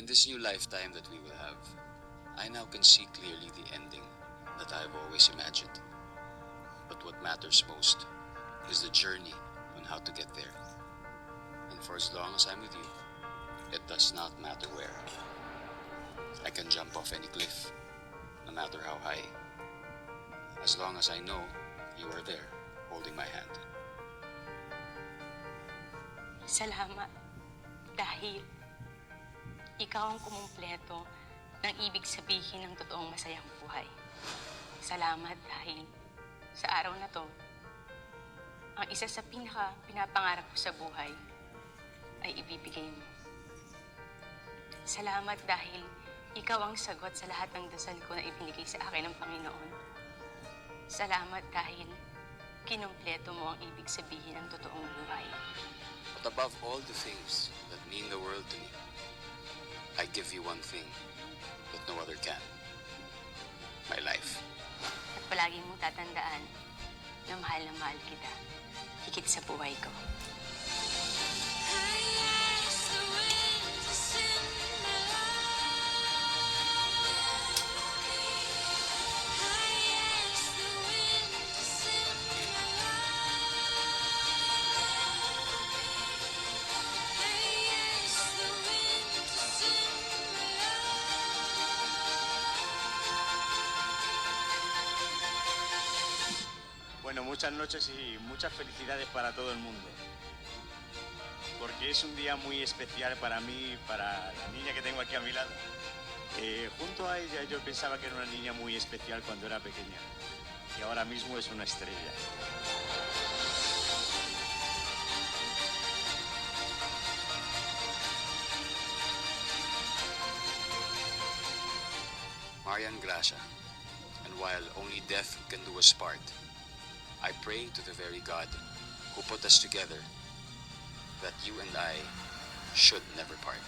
In this new lifetime that we will have, I now can see clearly the ending that I have always imagined. But what matters most is the journey on how to get there. And for as long as I'm with you, it does not matter where. I can jump off any cliff, no matter how high. As long as I know you are there, holding my hand. Salamat. Dahil ikaw ang kumumpleto ng ibig sabihin ng totoong masayang buhay. Salamat dahil sa araw na to, ang isa sa pinapangarap ko sa buhay ay ibibigay mo. Salamat dahil ikaw ang sagot sa lahat ng dasal ko na ibinigay sa akin ng Panginoon. Salamat dahil kinumpleto mo ang ibig sabihin ng totoong buhay. But above all the things that mean the world to me, I give you one thing that no other can. My life. At palagi mong tatandaan na mahal kita. Higit sa buhay ko. Bueno, muchas noches y muchas felicidades para todo el mundo. Porque es un día muy especial para mí, para la niña que tengo aquí a mi lado. Junto a ella yo pensaba que era una niña muy especial cuando era pequeña. Y ahora mismo es una estrella. Marian Gracia, and while only death can do us part, I pray to the very God who put us together that you and I should never part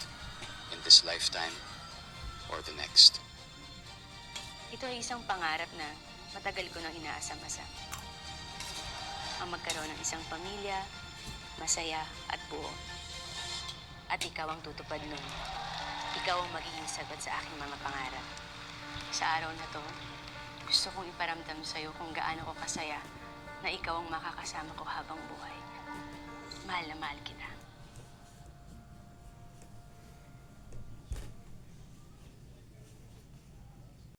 in this lifetime or the next. Ito ay isang pangarap na matagal ko nang inaasam-asam. Ang magkaroon ng isang pamilya, masaya at buo. At ikaw ang tutupad nun. Ikaw ang magiging sagot sa aking mga pangarap. Sa araw na to, gusto kong iparamdam sa'yo kung gaano ko kasaya na ikaw ang makakasama ko habang buhay. Mahal na mahal kita.